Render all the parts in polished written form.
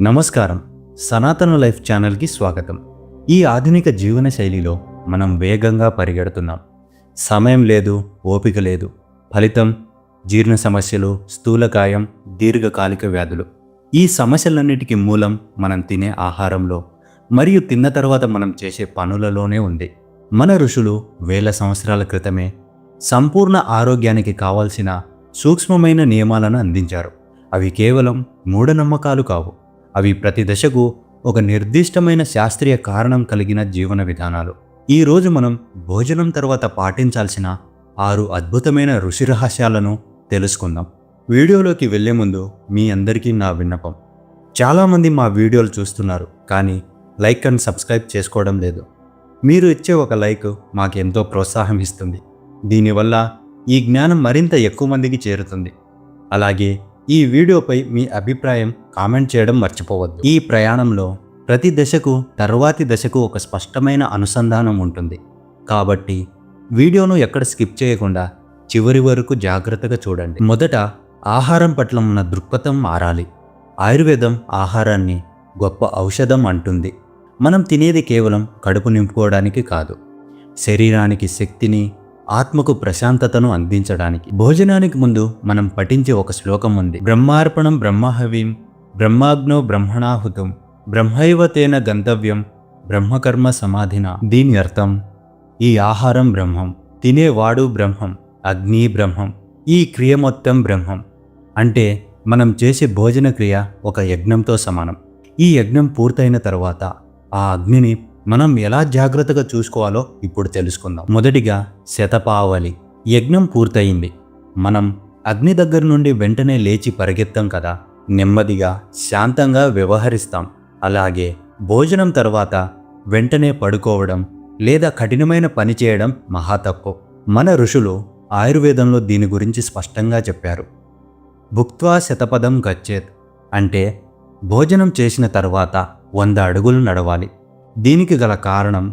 నమస్కారం. సనాతన లైఫ్ ఛానల్కి స్వాగతం. ఈ ఆధునిక జీవన శైలిలో మనం వేగంగా పరిగెడుతున్నాం. సమయం లేదు, ఓపిక లేదు. ఫలితం జీర్ణ సమస్యలు, స్థూలకాయం, దీర్ఘకాలిక వ్యాధులు. ఈ సమస్యలన్నిటికీ మూలం మనం తినే ఆహారంలో మరియు తిన్న తర్వాత మనం చేసే పనులలోనే ఉంది. మన ఋషులు వేల సంవత్సరాల క్రితమే సంపూర్ణ ఆరోగ్యానికి కావాల్సిన సూక్ష్మమైన నియమాలను అందించారు. అవి కేవలం మూఢనమ్మకాలు కావు. అవి ప్రతి దశకు ఒక నిర్దిష్టమైన శాస్త్రీయ కారణం కలిగిన జీవన విధానాలు. ఈరోజు మనం భోజనం తర్వాత పాటించాల్సిన 6 అద్భుతమైన ఋషి రహస్యాలను తెలుసుకుందాం. వీడియోలోకి వెళ్లే ముందు మీ అందరికీ నా విన్నపం. చాలామంది మా వీడియోలు చూస్తున్నారు, కానీ లైక్ అండ్ సబ్స్క్రైబ్ చేసుకోవడం లేదు. మీరు ఇచ్చే ఒక లైక్ మాకెంతో ప్రోత్సాహం ఇస్తుంది. దీనివల్ల ఈ జ్ఞానం మరింత ఎక్కువ మందికి చేరుతుంది. అలాగే ఈ వీడియోపై మీ అభిప్రాయం కామెంట్ చేయడం మర్చిపోవద్దు. ఈ ప్రయాణంలో ప్రతి దశకు తర్వాతి దశకు ఒక స్పష్టమైన అనుసంధానం ఉంటుంది. కాబట్టి వీడియోను ఎక్కడ స్కిప్ చేయకుండా చివరి వరకు జాగ్రత్తగా చూడండి. మొదట ఆహారం పట్ల ఉన్న దృక్పథం మారాలి. ఆయుర్వేదం ఆహారాన్ని గొప్ప ఔషధం అంటుంది. మనం తినేది కేవలం కడుపు నింపుకోవడానికి కాదు, శరీరానికి శక్తిని, ఆత్మకు ప్రశాంతతను అందించడానికి. భోజనానికి ముందు మనం పఠించే ఒక శ్లోకం ఉంది. బ్రహ్మార్పణం బ్రహ్మహవీం బ్రహ్మాగ్నో బ్రహ్మణాహుతం బ్రహ్మైవ తేన గంతవ్యం బ్రహ్మకర్మ సమాధిన. దీని అర్థం, ఈ ఆహారం బ్రహ్మం, తినేవాడు బ్రహ్మం, అగ్ని బ్రహ్మం, ఈ క్రియ మొత్తం బ్రహ్మం. అంటే మనం చేసే భోజన క్రియ ఒక యజ్ఞంతో సమానం. ఈ యజ్ఞం పూర్తయిన తర్వాత ఆ అగ్నిని మనం ఎలా జాగ్రత్తగా చూసుకోవాలో ఇప్పుడు తెలుసుకుందాం. మొదటిగా శతపావలి. యజ్ఞం పూర్తయింది. మనం అగ్ని దగ్గర నుండి వెంటనే లేచి పరిగెత్తాం కదా, నెమ్మదిగా శాంతంగా వ్యవహరిస్తాం. అలాగే భోజనం తర్వాత వెంటనే పడుకోవడం లేదా కఠినమైన పని చేయడం మహా తప్పు. మన ఋషులు ఆయుర్వేదంలో దీని గురించి స్పష్టంగా చెప్పారు. భుక్త్వా శతపదం గచ్చేత్ అంటే భోజనం చేసిన తర్వాత 100 అడుగులు నడవాలి. దీనికి గల కారణం,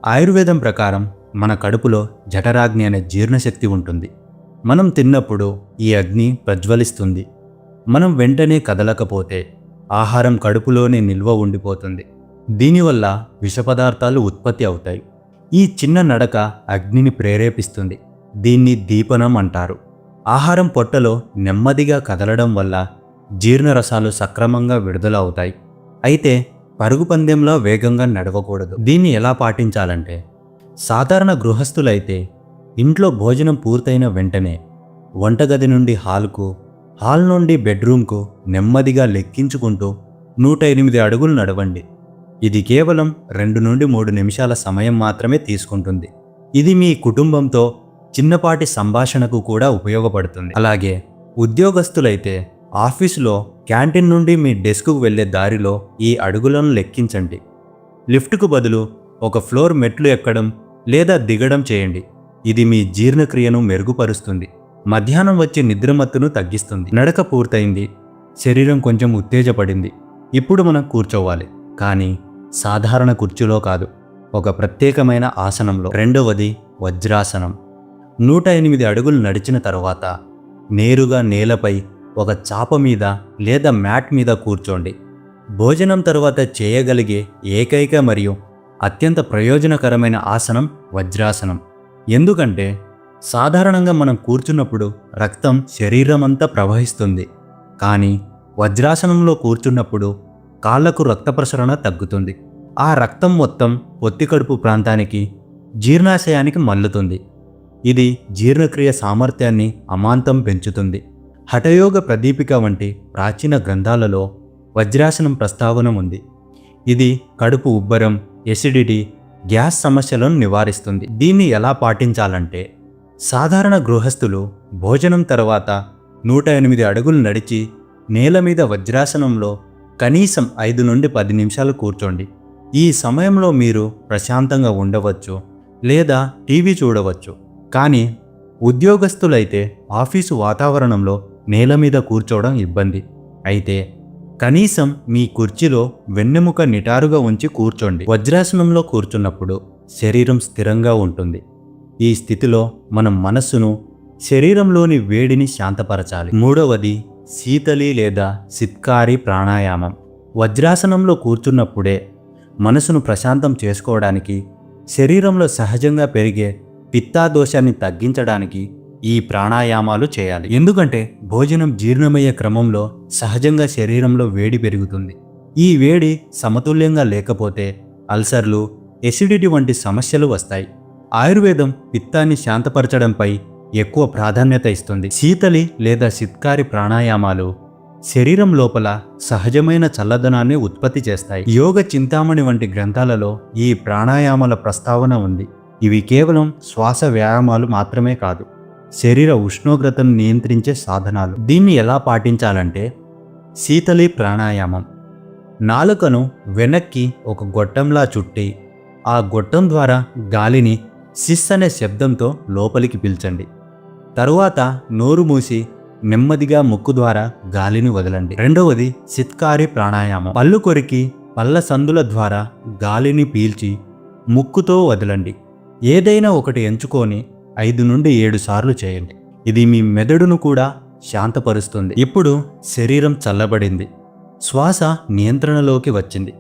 ఆయుర్వేదం ప్రకారం మన కడుపులో జఠరాగ్ని అనే జీర్ణశక్తి ఉంటుంది. మనం తిన్నప్పుడు ఈ అగ్ని ప్రజ్వలిస్తుంది. మనం వెంటనే కదలకపోతే ఆహారం కడుపులోనే నిల్వ ఉండిపోతుంది. దీనివల్ల విష పదార్థాలు ఉత్పత్తి అవుతాయి. ఈ చిన్న నడక అగ్నిని ప్రేరేపిస్తుంది. దీన్ని దీపనం అంటారు. ఆహారం పొట్టలో నెమ్మదిగా కదలడం వల్ల జీర్ణరసాలు సక్రమంగా విడుదల అవుతాయి. అయితే పరుగు పందెంలో వేగంగా నడవకూడదు. దీన్ని ఎలా పాటించాలంటే, సాధారణ గృహస్థులైతే ఇంట్లో భోజనం పూర్తయిన వెంటనే వంటగది నుండి హాల్కు, హాల్ నుండి బెడ్రూమ్కు నెమ్మదిగా లెక్కించుకుంటూ 108 అడుగులు నడవండి. ఇది కేవలం 2 నుండి 3 నిమిషాల సమయం మాత్రమే తీసుకుంటుంది. ఇది మీ కుటుంబంతో చిన్నపాటి సంభాషణకు కూడా ఉపయోగపడుతుంది. అలాగే ఉద్యోగస్తులైతే ఆఫీసులో క్యాంటీన్ నుండి మీ డెస్క్కు వెళ్లే దారిలో ఈ అడుగులను లెక్కించండి. లిఫ్ట్కు బదులు ఒక ఫ్లోర్ మెట్లు ఎక్కడం లేదా దిగడం చేయండి. ఇది మీ జీర్ణక్రియను మెరుగుపరుస్తుంది. మధ్యాహ్నం వచ్చే నిద్రమత్తును తగ్గిస్తుంది. నడక పూర్తయింది, శరీరం కొంచెం ఉత్తేజపడింది. ఇప్పుడు మనం కూర్చోవాలి, కానీ సాధారణ కుర్చీలో కాదు, ఒక ప్రత్యేకమైన ఆసనంలో. రెండవది వజ్రాసనం. 108 అడుగులు నడిచిన తర్వాత నేరుగా నేలపై ఒక చాప మీద లేదా మ్యాట్ మీద కూర్చోండి. భోజనం తర్వాత చేయగలిగే ఏకైక మరియు అత్యంత ప్రయోజనకరమైన ఆసనం వజ్రాసనం. ఎందుకంటే సాధారణంగా మనం కూర్చున్నప్పుడు రక్తం శరీరమంతా ప్రవహిస్తుంది, కానీ వజ్రాసనంలో కూర్చున్నప్పుడు కాళ్లకు రక్త ప్రసరణ తగ్గుతుంది. ఆ రక్తం మొత్తం పొత్తికడుపు ప్రాంతానికి, జీర్ణాశయానికి మల్లుతుంది. ఇది జీర్ణక్రియ సామర్థ్యాన్ని అమాంతం పెంచుతుంది. హఠయోగ ప్రదీపిక వంటి ప్రాచీన గ్రంథాలలో వజ్రాసనం ప్రస్తావన ఉంది. ఇది కడుపు ఉబ్బరం, ఎసిడిటీ, గ్యాస్ సమస్యలను నివారిస్తుంది. దీన్ని ఎలా పాటించాలంటే, సాధారణ గృహస్థులు భోజనం తర్వాత 108 అడుగులు నడిచి నేల మీద వజ్రాసనంలో కనీసం 5 నుండి 10 నిమిషాలు కూర్చోండి. ఈ సమయంలో మీరు ప్రశాంతంగా ఉండవచ్చు లేదా టీవీ చూడవచ్చు. కానీ ఉద్యోగస్తులైతే ఆఫీసు వాతావరణంలో నేల మీద కూర్చోవడం ఇబ్బంది. అయితే కనీసం మీ కుర్చీలో వెన్నెముక నిటారుగా ఉంచి కూర్చోండి. వజ్రాసనంలో కూర్చున్నప్పుడు శరీరం స్థిరంగా ఉంటుంది. ఈ స్థితిలో మనం మనస్సును, శరీరంలోని వేడిని శాంతపరచాలి. మూడవది శీతలి లేదా సిత్కారి ప్రాణాయామం. వజ్రాసనంలో కూర్చున్నప్పుడే మనసును ప్రశాంతం చేసుకోవడానికి, శరీరంలో సహజంగా పెరిగే పిత్తాదోషాన్ని తగ్గించడానికి ఈ ప్రాణాయామాలు చేయాలి. ఎందుకంటే భోజనం జీర్ణమయ్యే క్రమంలో సహజంగా శరీరంలో వేడి పెరుగుతుంది. ఈ వేడి సమతుల్యంగా లేకపోతే అల్సర్లు, ఎసిడిటీ వంటి సమస్యలు వస్తాయి. ఆయుర్వేదం పిత్తాన్ని శాంతపరచడంపై ఎక్కువ ప్రాధాన్యత ఇస్తుంది. శీతలి లేదా సిత్కారి ప్రాణాయామాలు శరీరం లోపల సహజమైన చల్లదనాన్ని ఉత్పత్తి చేస్తాయి. యోగ చింతామణి వంటి గ్రంథాలలో ఈ ప్రాణాయామాల ప్రస్తావన ఉంది. ఇవి కేవలం శ్వాస వ్యాయామాలు మాత్రమే కాదు, శరీర ఉష్ణోగ్రతను నియంత్రించే సాధనాలు. దీన్ని ఎలా పాటించాలంటే, శీతలి ప్రాణాయామం. నాలుకను వెనక్కి ఒక గొట్టంలా చుట్టి ఆ గొట్టం ద్వారా గాలిని సిస్ అనే శబ్దంతో లోపలికి పీల్చండి. తరువాత నోరు మూసి నెమ్మదిగా ముక్కు ద్వారా గాలిని వదలండి. రెండవది సిత్కారి ప్రాణాయామం. పళ్ళు కొరికి పళ్ళ సందుల ద్వారా గాలిని పీల్చి ముక్కుతో వదలండి. ఏదైనా ఒకటి ఎంచుకొని 5 నుండి 7 సార్లు చేయండి. ఇది మీ మెదడును కూడా శాంతపరుస్తుంది. ఇప్పుడు శరీరం చల్లబడింది, శ్వాస నియంత్రణలోకి వచ్చింది.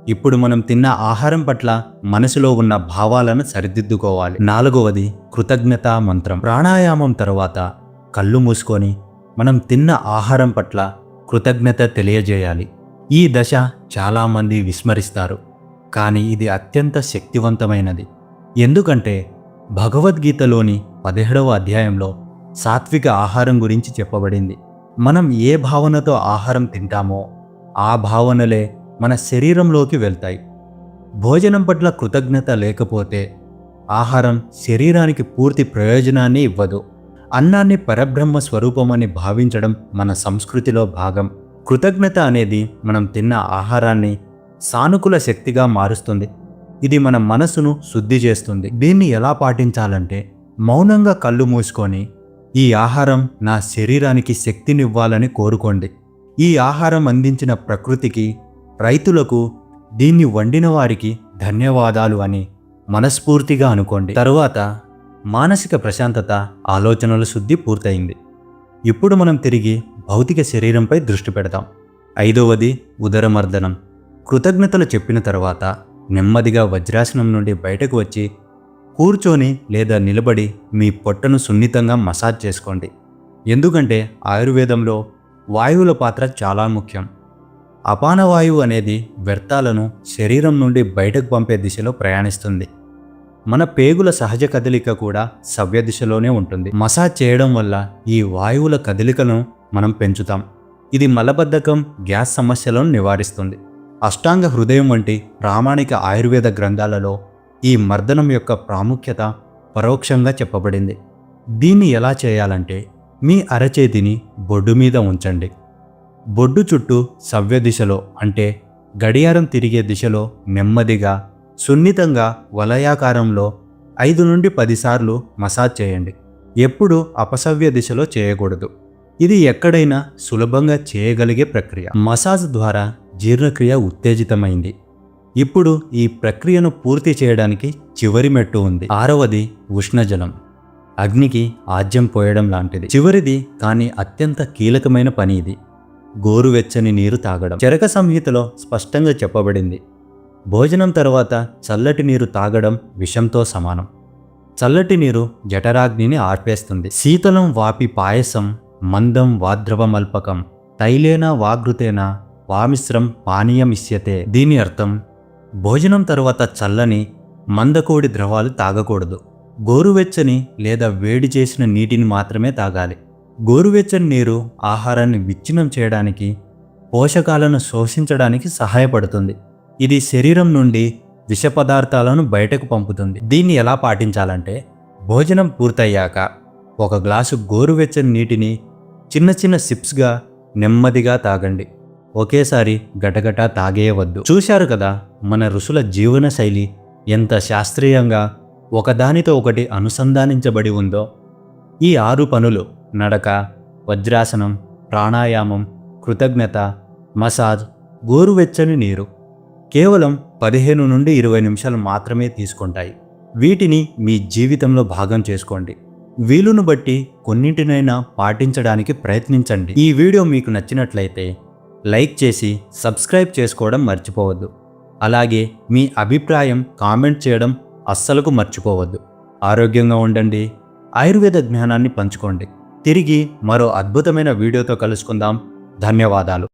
ఇప్పుడు మనం తిన్న ఆహారం పట్ల మనసులో ఉన్న భావాలను సరిదిద్దుకోవాలి. నాలుగవది కృతజ్ఞతా మంత్రం. ప్రాణాయామం తర్వాత కళ్ళు మూసుకొని మనం తిన్న ఆహారం పట్ల కృతజ్ఞత తెలియజేయాలి. ఈ దశ చాలామంది విస్మరిస్తారు, కానీ ఇది అత్యంత శక్తివంతమైనది. ఎందుకంటే భగవద్గీతలోని 17వ అధ్యాయంలో సాత్విక ఆహారం గురించి చెప్పబడింది. మనం ఏ భావనతో ఆహారం తింటామో ఆ భావనలే మన శరీరంలోకి వెళ్తాయి. భోజనం పట్ల కృతజ్ఞత లేకపోతే ఆహారం శరీరానికి పూర్తి ప్రయోజనాన్ని ఇవ్వదు. అన్నాన్ని పరబ్రహ్మ స్వరూపమని భావించడం మన సంస్కృతిలో భాగం. కృతజ్ఞత అనేది మనం తిన్న ఆహారాన్ని సానుకూల శక్తిగా మారుస్తుంది. ఇది మన మనసును శుద్ధి చేస్తుంది. దీన్ని ఎలా పాటించాలంటే, మౌనంగా కళ్ళు మూసుకొని ఈ ఆహారం నా శరీరానికి శక్తినివ్వాలని కోరుకోండి. ఈ ఆహారం అందించిన ప్రకృతికి, రైతులకు, దీన్ని వండిన వారికి ధన్యవాదాలు అని మనస్ఫూర్తిగా అనుకోండి. తరువాత మానసిక ప్రశాంతత, ఆలోచనల శుద్ధి పూర్తయింది. ఇప్పుడు మనం తిరిగి భౌతిక శరీరంపై దృష్టి పెడతాం. ఐదవది ఉదరమర్దనం. కృతజ్ఞతలు చెప్పిన తర్వాత నెమ్మదిగా వజ్రాసనం నుండి బయటకు వచ్చి కూర్చొని లేదా నిలబడి మీ పొట్టను సున్నితంగా మసాజ్ చేసుకోండి. ఎందుకంటే ఆయుర్వేదంలో వాయువుల పాత్ర చాలా ముఖ్యం. అపాన వాయువు అనేది వ్యర్థాలను శరీరం నుండి బయటకు పంపే దిశలో ప్రయాణిస్తుంది. మన పేగుల సహజ కదలిక కూడా సవ్య దిశలోనే ఉంటుంది. మసాజ్ చేయడం వల్ల ఈ వాయువుల కదలికను మనం పెంచుతాం. ఇది మలబద్ధకం, గ్యాస్ సమస్యలను నివారిస్తుంది. అష్టాంగ హృదయం వంటి ప్రామాణిక ఆయుర్వేద గ్రంథాలలో ఈ మర్దనం యొక్క ప్రాముఖ్యత పరోక్షంగా చెప్పబడింది. దీన్ని ఎలా చేయాలంటే, మీ అరచేతిని బొడ్డు మీద ఉంచండి. బొడ్డు చుట్టూ సవ్య దిశలో, అంటే గడియారం తిరిగే దిశలో నెమ్మదిగా, సున్నితంగా వలయాకారంలో 5 నుండి 10 సార్లు మసాజ్ చేయండి. ఎప్పుడూ అపసవ్య దిశలో చేయకూడదు. ఇది ఎక్కడైనా సులభంగా చేయగలిగే ప్రక్రియ. మసాజ్ ద్వారా జీర్ణక్రియ ఉత్తేజితమైంది. ఇప్పుడు ఈ ప్రక్రియను పూర్తి చేయడానికి చివరి మెట్టు ఉంది. ఆరవది ఉష్ణజలం. అగ్నికి ఆజ్యం పోయడం లాంటిది. చివరిది కానీ అత్యంత కీలకమైన పని ఇది. గోరువెచ్చని నీరు తాగడం. చరక సంహితలో స్పష్టంగా చెప్పబడింది, భోజనం తర్వాత చల్లటి నీరు తాగడం విషంతో సమానం. చల్లటి నీరు జఠరాగ్నిని ఆర్పేస్తుంది. శీతలం వాపి పాయసం మందం వాద్రవమల్పకం తైలేన వాగృతేన వామిశ్రం పానీయమిష్యతే. దీని అర్థం, భోజనం తర్వాత చల్లని మందకోడి ద్రవాలు తాగకూడదు. గోరువెచ్చని లేదా వేడి చేసిన నీటిని మాత్రమే తాగాలి. గోరువెచ్చని నీరు ఆహారాన్ని విచ్ఛిన్నం చేయడానికి, పోషకాలను శోషించడానికి సహాయపడుతుంది. ఇది శరీరం నుండి విష పదార్థాలను బయటకు పంపుతుంది. దీన్ని ఎలా పాటించాలంటే, భోజనం పూర్తయ్యాక 1 గ్లాసు గోరువెచ్చని నీటిని చిన్న చిన్న సిప్స్గా నెమ్మదిగా తాగండి. ఒకేసారి గటగట తాగేయవద్దు. చూశారు కదా మన ఋషుల జీవన శైలి ఎంత శాస్త్రీయంగా ఒకదానితో ఒకటి అనుసంధానించబడి ఉందో. ఈ 6 పనులు, నడక, వజ్రాసనం, ప్రాణాయామం, కృతజ్ఞత, మసాజ్, గోరువెచ్చని నీరు, కేవలం 15 నుండి 20 నిమిషాలు మాత్రమే తీసుకుంటాయి. వీటిని మీ జీవితంలో భాగం చేసుకోండి. వీలును బట్టి కొన్నింటినైనా పాటించడానికి ప్రయత్నించండి. ఈ వీడియో మీకు నచ్చినట్లయితే లైక్ చేసి సబ్స్క్రైబ్ చేసుకోవడం మర్చిపోవద్దు. అలాగే మీ అభిప్రాయం కామెంట్ చేయడం అస్సలకు మర్చిపోవద్దు. ఆరోగ్యంగా ఉండండి. ఆయుర్వేద జ్ఞానాన్ని పంచుకోండి. తిరిగి మరో అద్భుతమైన వీడియోతో కలుసుకుందాం. ధన్యవాదాలు.